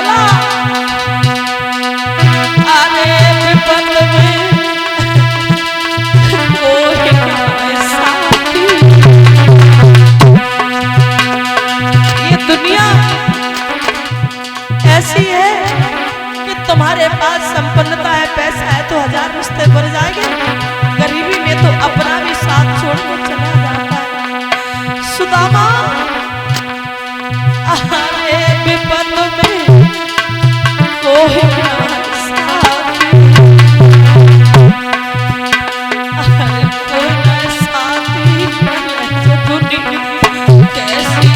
लाला अरे विपत में कोई साथी। ये दुनिया ऐसी है कि तुम्हारे पास संपन्नता है, पैसा है तो हजार रिश्ते बढ़ जाएंगे, गरीबी में तो अपना भी साथ छोड़ के चला जाता है। सुदामा अरे विपत में कोई साथी, अरे कोई साथी दुनिया कैसी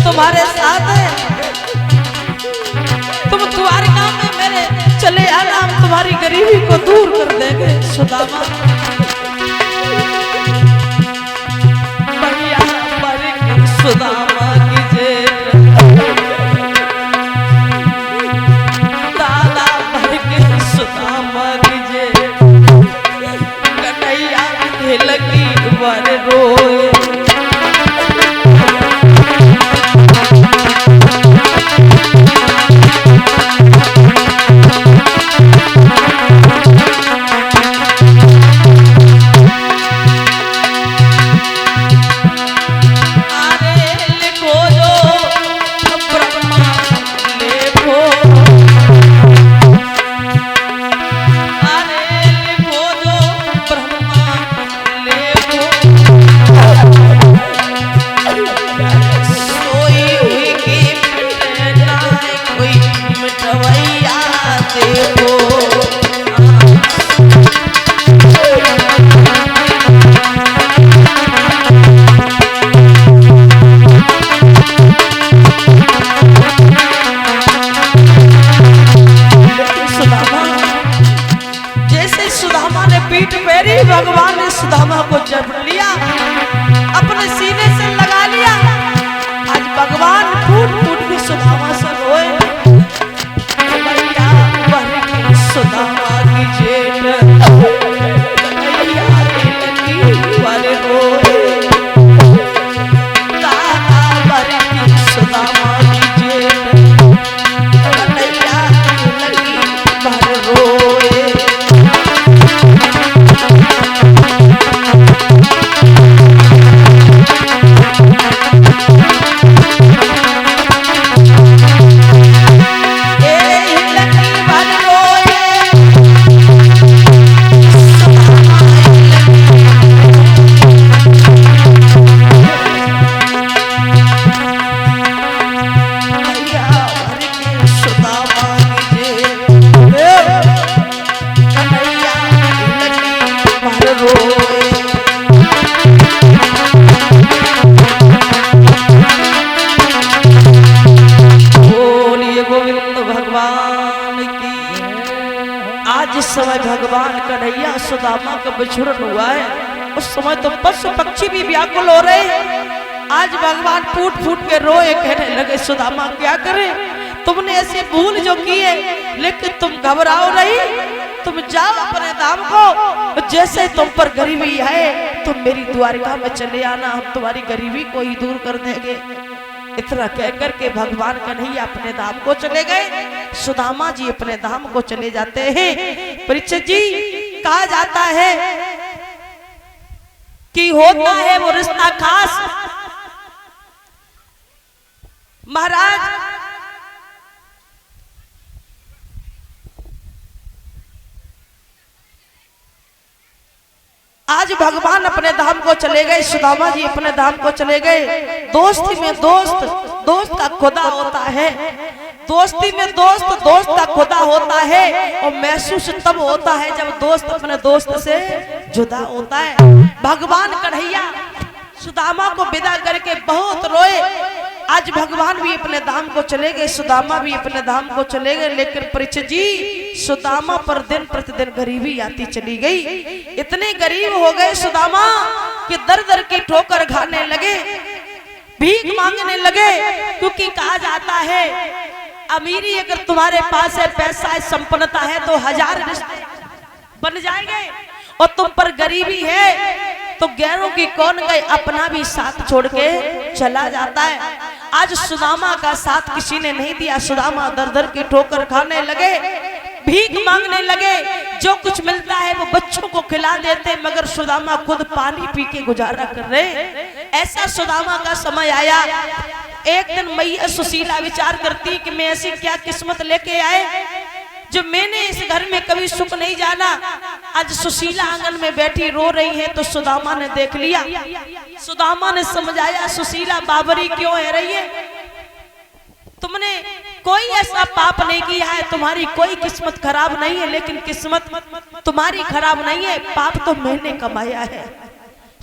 तुम्हारे साथ है। तुम द्वारिका में मेरे चले आना, हम तुम्हारी गरीबी को दूर कर देंगे। सुदामा बढ़िया बढ़ सुदामा की जेठ दादा बढ़ के सुदामा की जेठ कन्हैया के लगी वर रोए। भगवान ने सुदामा को जब लिया, अपने सीने से लगा लिया। आज भगवान फूट फूट के सुदामा से रोए। सुदामा की जेठ वाले रोए। सुदामा की जेठ रोए। समय भगवान कन्हैया सुदामा का बिछुड़न हुआ है, उस समय तो पशु पक्षी भी व्याकुल हो रहे। आज भगवान फूट फूट के रोए, कहने लगे सुदामा क्या करे, तुमने ऐसी भूल जो की है, लेकिन तुम घबराओ नहीं, तुम जाओ अपने धाम को, जैसे तुम पर गरीबी है तुम मेरी द्वारिका में चले आना, हम तुम्हारी गरीबी को ही दूर कर देंगे। इतना कहकर के भगवान कन्हैया अपने धाम को चले गए। सुदामा जी अपने धाम को चले जाते हैं। परीक्षित जी, कहा जाता है कि होता है वो रिश्ता खास। महाराज आज भगवान अपने धाम को चले गए, सुदामा जी अपने धाम को चले गए। दोस्ती में दोस्त दोस्त का खुदा होता है, दोस्ती में दोस्त दोस्त का खुदा होता है। और महसूस तब होता है जब दोस्त अपने दोस्त से जुदा होता है। भगवान कन्हैया सुदामा को विदा करके बहुत रोए। आज भगवान भी अपने धाम को चले गए, सुदामा भी अपने धाम को चले गए। लेकिन परीक्षित जी, सुदामा पर दिन प्रतिदिन गरीबी आती चली गई। इतने गरीब हो गए सुदामा कि दर दर की ठोकर खाने लगे, भीख मांगने लगे। क्योंकि कहा जाता है अमीरी अगर तुम्हारे पास है, पैसा है, संपन्नता है तो 1000 रिश्ते बन जाएंगे। और तुम पर गरीबी है तो गैरों की कौन गए, अपना भी साथ छोड़ के चला जाता है। आज सुदामा का साथ किसी ने नहीं दिया। सुदामा दर दर की ठोकर खाने लगे, भीख मांगने लगे। जो कुछ मिलता है वो बच्चों को खिला देते, मगर सुदामा खुद पानी पी के गुजारा कर रहे। ऐसा सुदामा का समय आया। एक दिन मैया सुशीला विचार करती कि मैं ऐसी क्या किस्मत लेके आए जो मैंने इस घर में कभी सुख नहीं जाना। आज सुशीला आंगन में बैठी रो रही है तो सुदामा ने देख लिया। सुदामा ने समझाया, सुशीला बाबरी क्यों है रही है? तुमने कोई ऐसा पाप नहीं किया है, तुम्हारी कोई किस्मत खराब नहीं है। लेकिन किस्मत तुम्हारी खराब नहीं है, पाप तो मैंने कमाया है।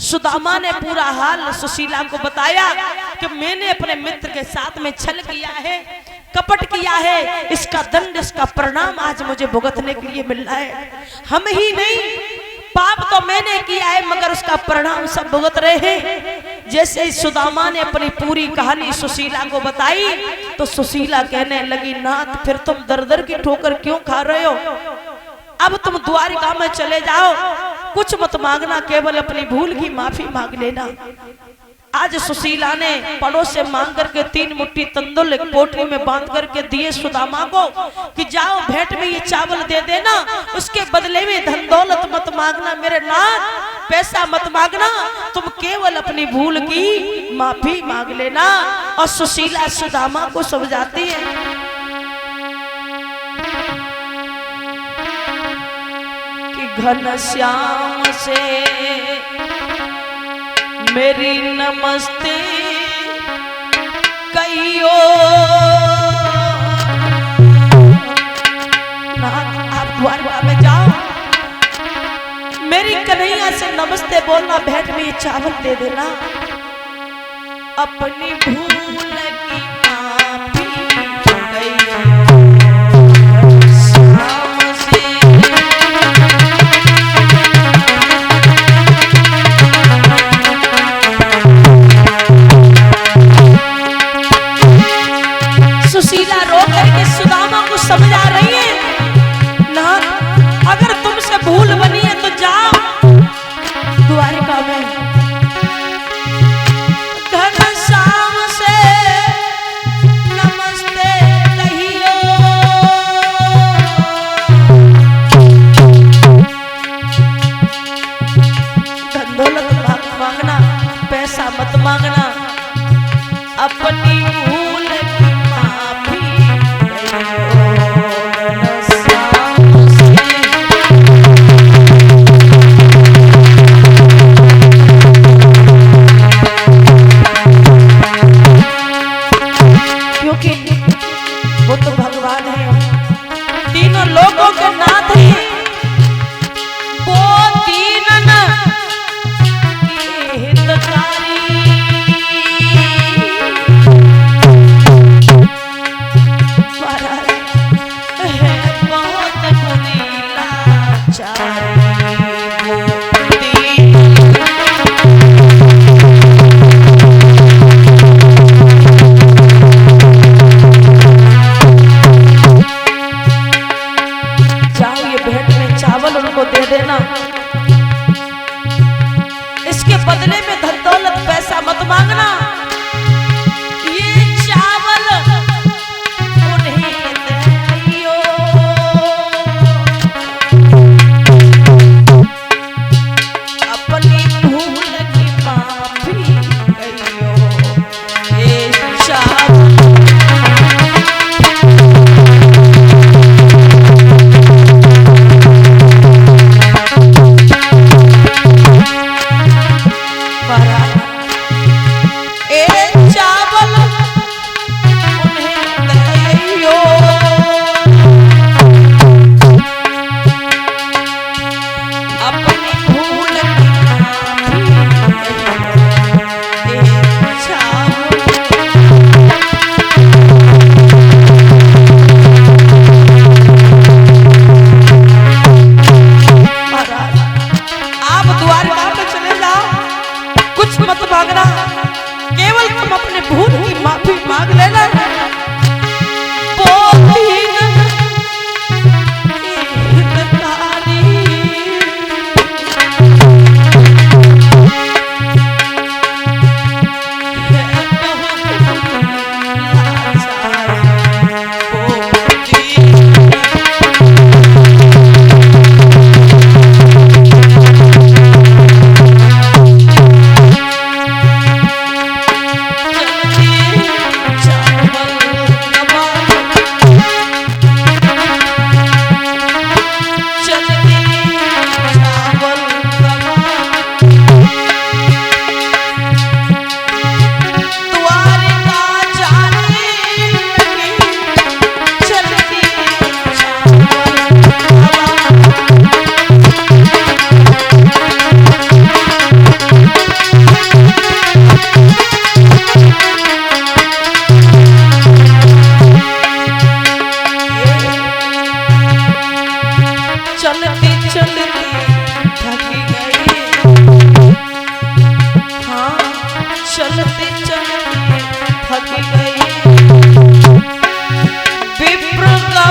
सुदामा ने पूरा हाल सुशीला को बताया कि मैंने अपने मित्र के साथ में छल किया है, कपट किया है। इसका दंड, इसका परिणाम आज मुझे भुगतने के लिए मिल रहा है। हम ही नहीं, पाप तो मैंने किया है मगर उसका परिणाम सब भुगत रहे हैं। जैसे ही सुदामा ने अपनी पूरी कहानी सुशीला को बताई तो सुशीला कहने लगी, नाथ फिर तुम दर दर की ठोकर क्यों खा रहे हो? अब तुम द्वारिका में चले जाओ, कुछ मत मांगना, केवल अपनी भूल की माफी मांग लेना। आज सुशीला ने पड़ोस से मांग करके 3 मुट्ठी तंदुल एक पोटली में बांध करके दिए सुदामा को कि जाओ भेंट में ये चावल दे देना, उसके बदले में धन दौलत मत मांगना मेरे नाथ, पैसा मत मांगना, तुम केवल अपनी भूल की माफी मांग लेना। और सुशीला सुदामा को समझाती है कि घनश्याम से मेरी नमस्ते कहियो। आप द्वारका में जाओ, मेरी कन्हैया से नमस्ते बोलना, भेंट में ये चावल दे देना। अपनी भूल की माफी सुशीला रो करके सुदामा को समझा रही है, ना अगर तुमसे भूल बनी है तो जाओ द्वारिका में, घनश्याम से नमस्ते कहियो। धन दौलत मत मांगना, पैसा मत मांगना, अपनी भूल की माफी कहियो।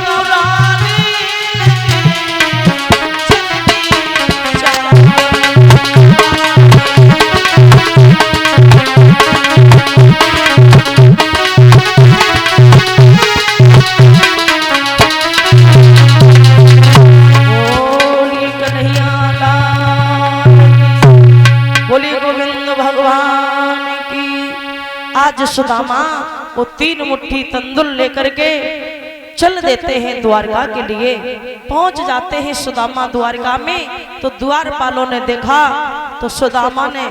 मुरारी बोली गोविंद भगवान की। आज सुदामा वो 3 मुट्ठी तंदुल लेकर के चल देते हैं द्वारका के लिए। पहुंच जाते हैं सुदामा द्वारका में। तो द्वारपालों ने देखा तो सुदामा ने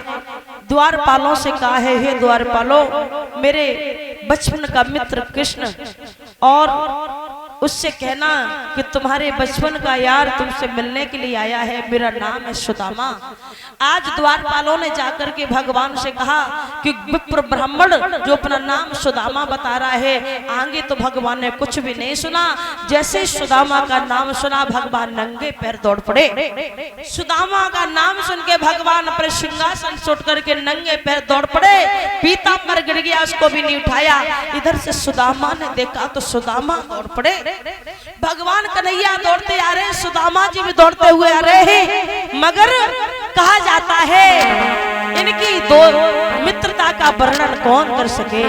द्वारपालों से कहा है, हे द्वारपालों, मेरे बचपन का मित्र कृष्ण और उससे कहना कि तुम्हारे बचपन का यार तुमसे मिलने के लिए आया है, मेरा नाम है सुदामा। आज द्वारपालों ने जाकर के भगवान से कहा कि विप्र ब्राह्मण जो अपना नाम सुदामा बता रहा है, आगे तो भगवान ने कुछ भी नहीं सुना। जैसे सुदामा का नाम सुना भगवान नंगे पैर दौड़ पड़े। सुदामा का नाम सुन के भगवान अपने सिंहासन से उठ करके नंगे पैर दौड़ पड़े। पीतांबर गिर गया, उसको भी नहीं उठाया। इधर से सुदामा ने देखा तो सुदामा दौड़ पड़े। भगवान कन्हैया दौड़ते आ रहे, सुदामा जी भी दौड़ते हुए आ रहे हैं। मगर कहा जाता है इनकी दो मित्रता का वर्णन कौन कर सके।